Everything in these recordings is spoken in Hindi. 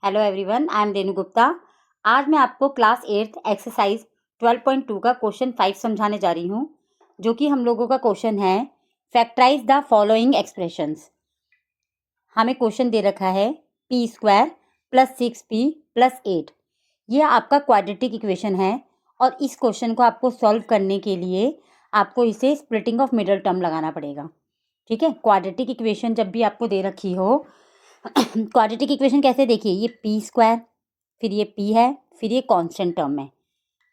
Hello everyone, I am Renu Gupta. आज मैं आपको क्लास 8 एक्सरसाइज 12.2 का क्वेश्चन 5 समझाने जा रही हूँ, जो कि हम लोगों का क्वेश्चन है फैक्टराइज द फॉलोइंग एक्सप्रेशंस। हमें क्वेश्चन दे रखा है p² + 6p + 8। ये आपका क्वाड्रेटिक इक्वेशन है और इस क्वेश्चन को आपको सॉल्व करने के लिए आपको इसे स्प्लिटिंग ऑफ मिडल टर्म लगाना पड़ेगा। ठीक है, क्वाड्रेटिक इक्वेशन जब भी आपको दे रखी हो क्वाड्रेटिक इक्वेशन कैसे देखिए, ये p², फिर ये p है, फिर ये कांस्टेंट टर्म है।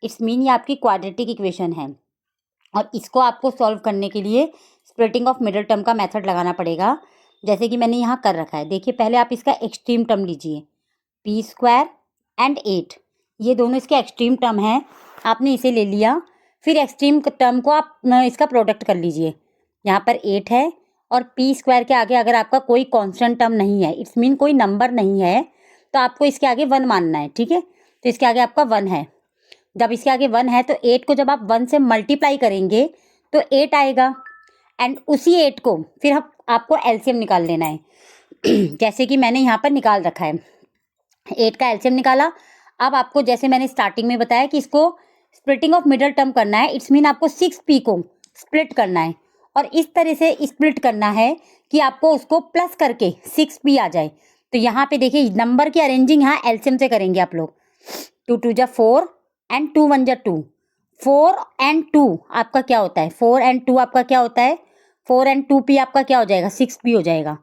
इट्स मीन ये आपकी क्वाड्रेटिक इक्वेशन है और इसको आपको सॉल्व करने के लिए स्प्लिटिंग ऑफ मिडल टर्म का मेथड लगाना पड़ेगा, जैसे कि मैंने यहाँ कर रखा है। देखिए, पहले आप इसका एक्सट्रीम टर्म लीजिए, p² एंड 8, ये दोनों इसके एक्सट्रीम टर्म हैं। आपने इसे ले लिया, फिर एक्सट्रीम टर्म को आप इसका प्रोडक्ट कर लीजिए। यहाँ पर 8 है और p² के आगे अगर आपका कोई कांस्टेंट टर्म नहीं है, इट्स मीन कोई नंबर नहीं है, तो आपको इसके आगे 1 मानना है। ठीक है, तो इसके आगे आपका 1 है। जब इसके आगे 1 है तो 8 को जब आप 1 से मल्टीप्लाई करेंगे तो 8 आएगा एंड उसी 8 को फिर आपको एलसीएम निकाल लेना है जैसे कि मैंने यहाँ पर निकाल रखा है। 8 का एलसीएम निकाला। अब आपको जैसे मैंने स्टार्टिंग में बताया कि इसको स्प्लिटिंग ऑफ मिडल टर्म करना है, इट्स मीन आपको 6p को स्प्लिट करना है और इस तरह से स्प्लिट करना है कि आपको उसको प्लस करके 6p आ जाए। तो यहाँ पे देखिए, नंबर की अरेंजिंग यहाँ एलसीएम से करेंगे आप लोग। 2 2 जा 4 एंड 2 1 जा 2। 4 एंड 2 आपका क्या होता है? 4 एंड 2 आपका क्या होता है? 4 एंड 2p आपका क्या हो जाएगा? 6p हो जाएगा।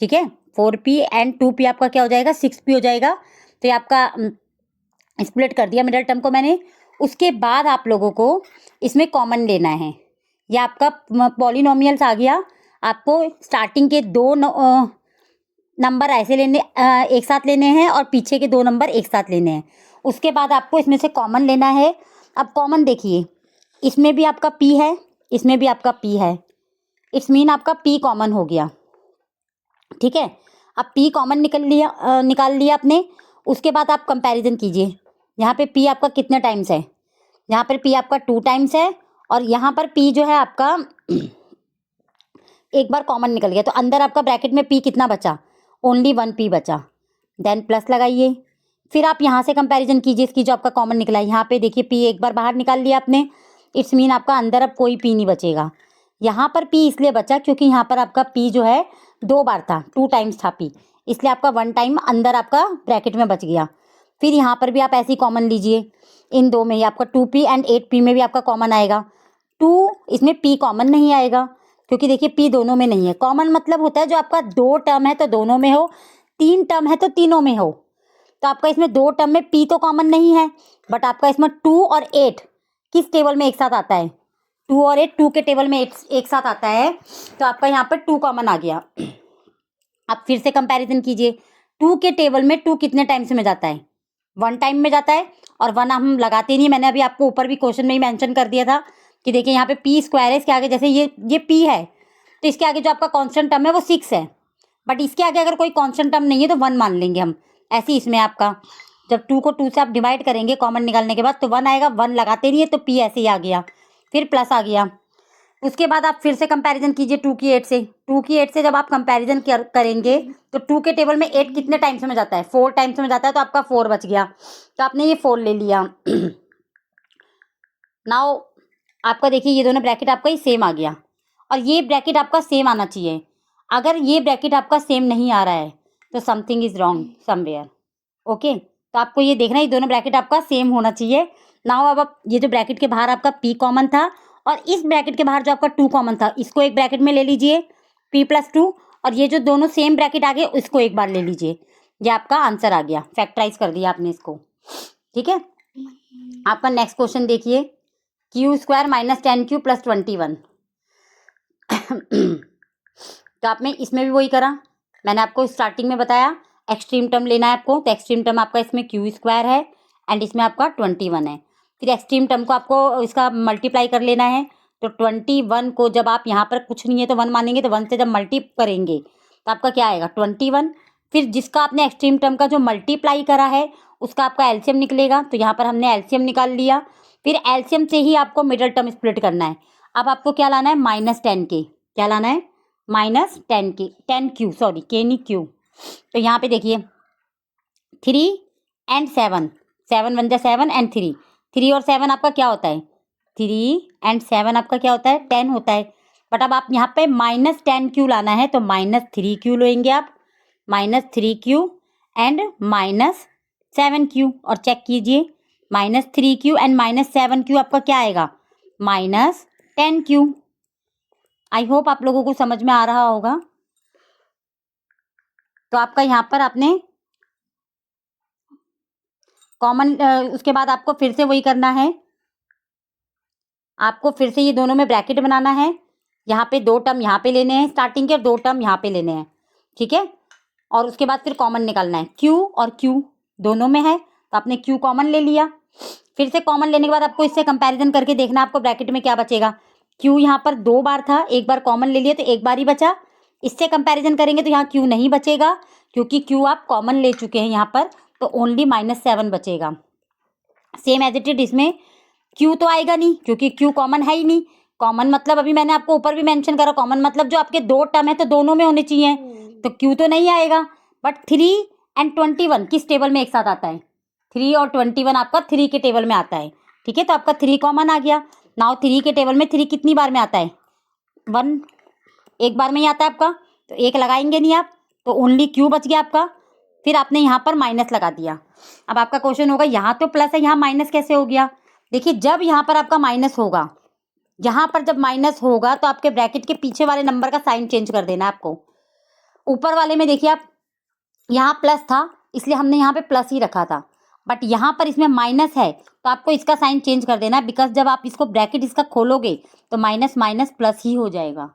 ठीक है, 4p एंड 2p आपका क्या हो जाएगा? 6p हो जाएगा। तो ये आपका स्प्लिट कर दिया मिडल टर्म को मैंने। उसके बाद आप लोगों को इसमें कॉमन लेना है। ये आपका पॉलिनोमियल्स आ गया। आपको स्टार्टिंग के 2 नंबर ऐसे लेने एक साथ लेने हैं और पीछे के 2 नंबर एक साथ लेने हैं। उसके बाद आपको इसमें से कॉमन लेना है। अब कॉमन देखिए, इसमें भी आपका p है, इसमें भी आपका p है। इट्स मीन आपका p कॉमन हो गया। ठीक है, अब p कॉमन निकाल लिया आपने। उसके बाद आप कंपैरिजन कीजिए। यहाँ पे p आपका कितने टाइम्स है? यहाँ पर p आपका 2 टाइम्स है और यहाँ पर p जो है आपका एक बार कॉमन निकल गया, तो अंदर आपका ब्रैकेट में p कितना बचा? ओनली 1p बचा। देन प्लस लगाइए। फिर आप यहाँ से कंपैरिजन कीजिए इसकी जो आपका कॉमन निकला है। यहाँ पे देखिए, p एक बार बाहर निकाल लिया आपने, इट्स मीन आपका अंदर अब कोई p नहीं बचेगा। यहाँ पर p इसलिए बचा क्योंकि यहाँ पर आपका p जो है 2 बार था, 2 टाइम्स था p, इसलिए आपका 1 टाइम अंदर आपका ब्रैकेट में बच गया। फिर यहाँ पर भी आप ऐसे ही कॉमन लीजिए। इन दो में ही आपका 2p एंड 8p में भी आपका कॉमन आएगा। 2 इसमें p कॉमन नहीं आएगा क्योंकि देखिए p दोनों में नहीं है। कॉमन मतलब होता है जो आपका 2 टर्म है तो दोनों में हो, 3 टर्म है तो तीनों में हो। तो आपका इसमें 2 टर्म में p तो कॉमन नहीं है, बट आपका इसमें 2 और 8 किस टेबल में एक साथ आता है? 2 और 8 2 के टेबल में एक साथ आता है, तो आपका यहाँ पर 2 कॉमन आ गया। आप फिर से कंपैरिजन कीजिए। 2 के टेबल में 2 कितने टाइम्स में जाता है? 1 टाइम में जाता है और 1 हम लगाते नहीं। मैंने अभी आपको ऊपर भी क्वेश्चन में ही मेंशन कर दिया था कि देखिए, यहाँ पे p² है, इसके आगे जैसे ये p है तो इसके आगे जो आपका कांस्टेंट टर्म है वो 6 है, बट इसके आगे अगर कोई कांस्टेंट टर्म नहीं है तो 1 मान लेंगे हम। ऐसे ही इसमें आपका जब 2 को 2 से आप डिवाइड करेंगे कॉमन निकालने के बाद तो 1 आएगा। 1 लगाते नहीं है तो p ऐसे ही आ गया, फिर प्लस आ गया। उसके बाद आप फिर से कंपैरिजन कीजिए 2 की 8 से। 2 की 8 से जब आप कंपैरिजन करेंगे तो 2 के टेबल में 8 कितने टाइम्स में जाता है? 4 टाइम्स में जाता है, तो आपका 4 बच गया, तो आपने ये 4 ले लिया। नाउ आपका देखिए, ये दोनों ब्रैकेट आपका ही सेम आ गया और ये ब्रैकेट आपका सेम आना चाहिए। अगर ये ब्रैकेट आपका सेम नहीं आ रहा है तो something is wrong somewhere. Okay, तो आपको ये देखना है ये दोनों ब्रैकेट आपका सेम होना चाहिए। नाउ अब आप ये जो ब्रैकेट के बाहर आपका p कॉमन था और इस ब्रैकेट के बाहर जो आपका 2 कॉमन था, इसको एक ब्रैकेट में ले लीजिए p + 2, और ये जो दोनों सेम ब्रैकेट आ गए उसको एक बार ले लीजिए। ये आपका आंसर आ गया, फैक्टराइज कर दिया आपने इसको। ठीक है, आपका नेक्स्ट क्वेश्चन देखिए, q² - 10q + 21। तो आपने इसमें भी वही करा, मैंने आपको स्टार्टिंग में बताया एक्सट्रीम टर्म लेना है आपको। तो एक्सट्रीम टर्म आपका इसमें q² है एंड इसमें आपका 21 है। फिर एक्सट्रीम टर्म को आपको इसका मल्टीप्लाई कर लेना है। तो 21 को जब आप यहाँ पर कुछ नहीं है तो 1 मानेंगे, तो 1 से जब मल्टी करेंगे तो आपका क्या आएगा? 21। फिर जिसका आपने एक्सट्रीम टर्म का जो मल्टीप्लाई करा है उसका आपका एलसीएम निकलेगा, तो यहाँ पर हमने एलसीएम निकाल लिया। फिर एलसीएम से ही आपको मिडल टर्म स्प्लिट करना है। अब आपको क्या लाना है? -10 के। क्या लाना है? -10 के, 10q, सॉरी k नहीं q। तो यहाँ पे देखिए, 3 एंड 7, 7 वन जा 7 एंड 3, 3 और 7 आपका क्या होता है, 3 एंड 7 आपका क्या होता है, 10 होता है। बट अब आप यहाँ पे -10 क्यू लाना है तो -3 क्यू लेंगे आप, -3 क्यू एंड -7 क्यू, और चेक कीजिए -3 क्यू एंड -7 क्यू आपका क्या आएगा, -10 क्यू। आई होप आप लोगों को समझ में आ रहा होगा। तो आपका यहाँ पर आपने कॉमन, उसके बाद आपको फिर से वही करना है, आपको फिर से ये दोनों में ब्रैकेट बनाना है। यहाँ पे 2 टर्म यहाँ पे लेने हैं स्टार्टिंग के, और 2 टर्म यहाँ पे लेने हैं, ठीक है। और उसके बाद फिर कॉमन निकालना है, Q और Q दोनों में है तो आपने Q कॉमन ले लिया। फिर से कॉमन लेने के बाद आपको इससे कंपैरिजन करके देखना आपको ब्रैकेट में क्या बचेगा। Q यहाँ पर 2 बार था, एक बार कॉमन ले लिया तो एक बार ही बचा। इससे कंपैरिजन करेंगे तो यहाँ Q नहीं बचेगा क्योंकि Q आप कॉमन ले चुके हैं यहाँ पर, तो ओनली -7 बचेगा। सेम एज इट इज इसमें Q तो आएगा नहीं क्योंकि Q कॉमन है ही नहीं। कॉमन मतलब अभी मैंने आपको ऊपर भी मेंशन करा, कॉमन मतलब जो आपके 2 टर्म है तो दोनों में होने चाहिए, तो Q तो नहीं आएगा। बट 3 एंड 21 किस टेबल में एक साथ आता है, 3 और 21 आपका 3 के टेबल में आता है, ठीक है। तो आपका 3 कॉमन आ गया। नाउ 3 के टेबल में 3 कितनी बार में आता है, 1, एक बार में ही आता है आपका, तो एक लगाएंगे नहीं आप, तो ओनली Q बच गया आपका। फिर आपने यहाँ पर माइनस लगा दिया। अब आपका क्वेश्चन होगा यहाँ तो प्लस है, यहाँ माइनस कैसे हो गया। देखिए जब यहाँ पर आपका माइनस होगा, यहाँ पर जब माइनस होगा तो आपके ब्रैकेट के पीछे वाले नंबर का साइन चेंज कर देना है आपको। ऊपर वाले में देखिए आप, यहाँ प्लस था इसलिए हमने यहाँ पे प्लस ही रखा था, बट यहाँ पर इसमें माइनस है तो आपको इसका साइन चेंज कर देना है, बिकॉज जब आप इसको ब्रैकेट इसका खोलोगे तो माइनस माइनस प्लस ही हो जाएगा,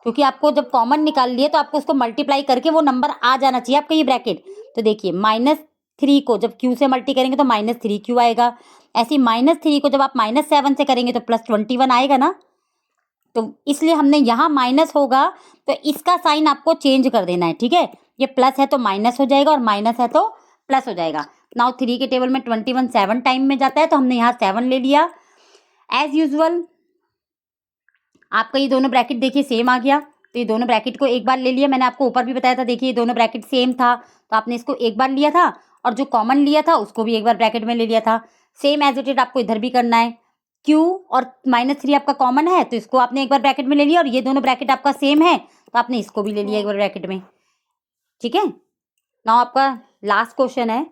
क्योंकि आपको जब कॉमन निकाल लिए तो आपको उसको मल्टीप्लाई करके वो नंबर आ जाना चाहिए आपका ये ब्रैकेट। तो देखिए -3 को जब Q से मल्टी करेंगे तो -3Q आएगा, ऐसे -3 को जब आप -7 से करेंगे तो +21 आएगा ना। तो इसलिए हमने यहाँ माइनस होगा तो इसका साइन आपको चेंज कर देना है, ठीक है। ये प्लस है तो माइनस हो जाएगा और माइनस है तो प्लस हो जाएगा। नाउ 3 के टेबल में 21 7 टाइम में जाता है तो हमने यहाँ 7 ले लिया। एज यूजुअल आपका ये दोनों ब्रैकेट देखिए सेम आ गया, तो ये दोनों ब्रैकेट को एक बार ले लिया। मैंने आपको ऊपर भी बताया था, देखिए ये दोनों ब्रैकेट सेम था तो आपने इसको एक बार लिया था, और जो कॉमन लिया था उसको भी एक बार ब्रैकेट में ले लिया था। सेम एज इट इज आपको इधर भी करना है। Q और -3 आपका कॉमन है तो इसको आपने एक बार ब्रैकेट में ले लिया, और ये दोनों ब्रैकेट आपका सेम है तो आपने इसको भी ले लिया एक बार ब्रैकेट में, ठीक है। नाउ आपका लास्ट क्वेश्चन है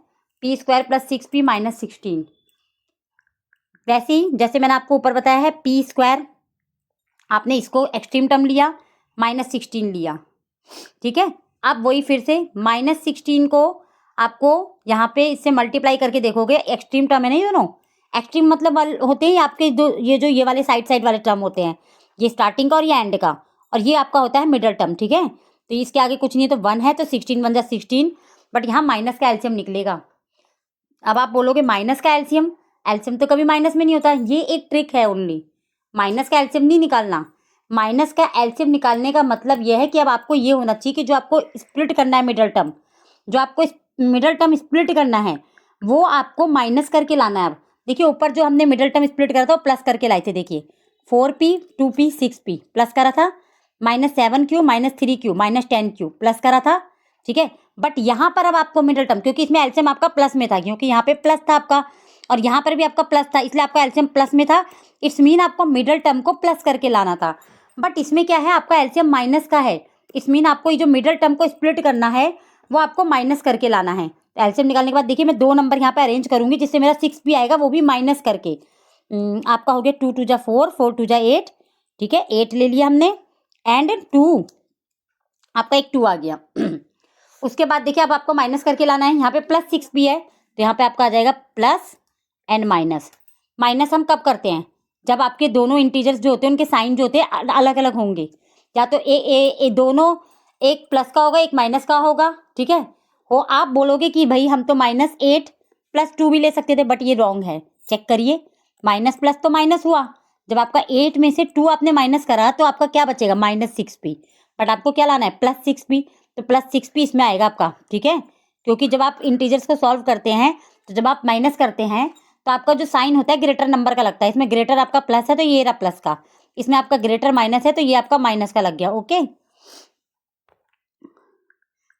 p² + 6p - 16। वैसे ही जैसे मैंने आपको ऊपर बताया है, p² आपने इसको एक्सट्रीम टर्म लिया, -16 लिया, ठीक है। अब वही फिर से -16 को आपको यहाँ पे इससे मल्टीप्लाई करके देखोगे, एक्सट्रीम टर्म है नहीं दोनों, एक्सट्रीम मतलब होते हैं आपके दो, ये वाले साइड वाले टर्म होते हैं, ये स्टार्टिंग का और ये एंड का, और ये आपका होता है मिडल टर्म, ठीक है। तो इसके आगे कुछ नहीं है तो 1 है तो 16 1 जा 16, बट यहाँ माइनस का एलसीएम निकलेगा। अब आप बोलोगे माइनस का एलसीएम, एलसीएम तो कभी माइनस में नहीं होता, ये एक ट्रिक है ओनली, माइनस का एलसीएम नहीं निकालना। माइनस का एलसीएम निकालने का मतलब यह है कि अब आपको ये होना चाहिए कि जो आपको स्प्लिट करना है मिडल टर्म, जो आपको मिडल टर्म स्प्लिट करना है वो आपको माइनस करके लाना है। अब देखिए ऊपर जो हमने मिडल टर्म स्प्लिट करा था वो प्लस करके लाए थे, देखिए 4p 2p 6p प्लस करा था, -7q -3q -10q प्लस करा था, ठीक है। बट यहाँ पर अब आपको मिडल टर्म, क्योंकि इसमें एलसीएम आपका प्लस में था, क्योंकि यहाँ पे प्लस था आपका और यहाँ पर भी आपका प्लस था, इसलिए आपका एलसीएम प्लस में था। इट्स मीन आपको मिडल टर्म को प्लस करके लाना था, बट इसमें क्या है आपका एलसीएम माइनस का है। इट्स मीन आपको ये जो मिडल टर्म को स्प्लिट करना है वो आपको माइनस करके लाना है। तो एलसीएम निकालने के बाद देखिए मैं 2 नंबर यहाँ पे अरेंज करूंगी जिससे मेरा 6 भी आएगा, वो भी माइनस करके। आपका हो गया 2 2 जा 4 4 2 जा 8, ठीक है, 8 ले लिया हमने, एंड 2 आपका एक 2 आ गया। उसके बाद देखिए अब आपको माइनस करके लाना है, यहाँ पे +6 भी है तो यहाँ पे आपका आ जाएगा प्लस एंड माइनस। माइनस हम कब करते हैं, जब आपके दोनों इंटीजर्स जो होते हैं उनके साइन जो होते हैं अलग अलग होंगे, या तो ए दोनों, एक प्लस का होगा एक माइनस का होगा, ठीक है। हो आप बोलोगे कि भाई हम तो -8 + 2 भी ले सकते थे, बट ये रॉन्ग है। चेक करिए, माइनस प्लस तो माइनस हुआ, जब आपका 8 में से 2 आपने माइनस करा तो आपका क्या बचेगा -6p, बट आपको क्या लाना है +6p, तो +6p इसमें आएगा आपका, ठीक है। क्योंकि जब आप इंटीजर्स को सॉल्व करते हैं तो जब आप माइनस करते हैं तो आपका जो साइन होता है ग्रेटर नंबर का लगता है, इसमें ग्रेटर आपका प्लस है तो ये रहा प्लस का, इसमें आपका ग्रेटर माइनस है तो ये आपका माइनस का लग गया, ओके।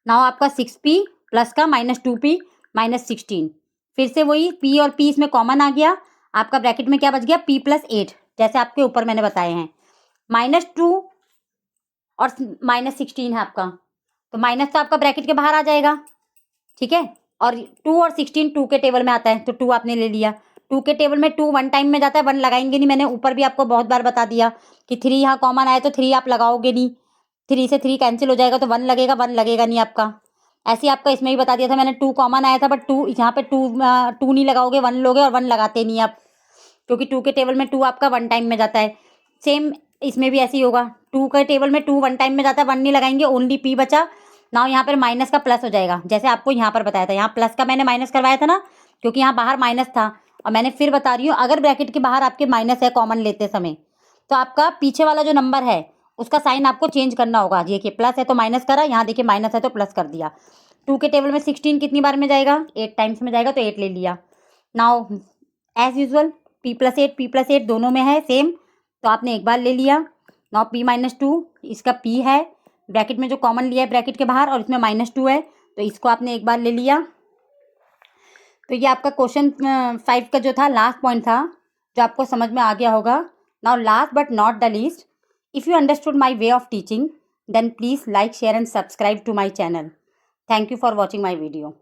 नाउ आपका 6p प्लस का -2p -16। फिर से वही p और p इसमें कॉमन आ गया, आपका ब्रैकेट में क्या बच गया p + 8, जैसे आपके ऊपर मैंने बताए हैं। -2 और -16 है आपका, तो माइनस तो आपका ब्रैकेट के बाहर आ जाएगा, ठीक है। और 2 और 16 2 के टेबल में आता है, तो 2 आपने ले लिया। 2 के टेबल में 2 वन टाइम में जाता है, 1 लगाएंगे नहीं। मैंने ऊपर भी आपको बहुत बार बता दिया कि 3 यहाँ कॉमन आए तो 3 आप लगाओगे नहीं, 3 से 3 कैंसिल हो जाएगा तो 1 लगेगा, 1 लगेगा नहीं आपका। ऐसे ही आपका इसमें भी बता दिया था मैंने, 2 कॉमन आया था, बट 2 यहाँ पे 2 नहीं लगाओगे, 1 लोगे, और 1 लगाते नहीं आप, क्योंकि 2 के टेबल में 2 आपका वन टाइम में जाता है। सेम इसमें भी ऐसे ही होगा, 2 के टेबल में 2 वन टाइम में जाता है, 1 नहीं लगाएंगे, ओनली p बचा। ना यहाँ पर माइनस का प्लस हो जाएगा, जैसे आपको यहाँ पर बताया था, यहाँ प्लस का मैंने माइनस करवाया था ना, क्योंकि यहाँ बाहर माइनस था। और मैंने फिर बता रही हूँ, अगर ब्रैकेट के बाहर आपके माइनस है कॉमन लेते समय, तो आपका पीछे वाला जो नंबर है उसका साइन आपको चेंज करना होगा। देखिए प्लस है तो माइनस करा, यहाँ देखिए माइनस है तो प्लस कर दिया। 2 के टेबल में 16 कितनी बार में जाएगा, 8 टाइम्स में जाएगा, तो 8 ले लिया। नाउ एज यूजुअल p + 8 दोनों में है सेम, तो आपने एक बार ले लिया। नाउ p - 2, इसका p है, ब्रैकेट में जो कॉमन लिया है ब्रैकेट के बाहर, और इसमें -2 है, तो इसको आपने एक बार ले लिया। तो ये आपका क्वेश्चन 5 का जो था लास्ट पॉइंट था, जो आपको समझ में आ गया होगा। Now last but not the least, if you understood my way of teaching, then please like, share and subscribe to my channel. Thank you for watching my video.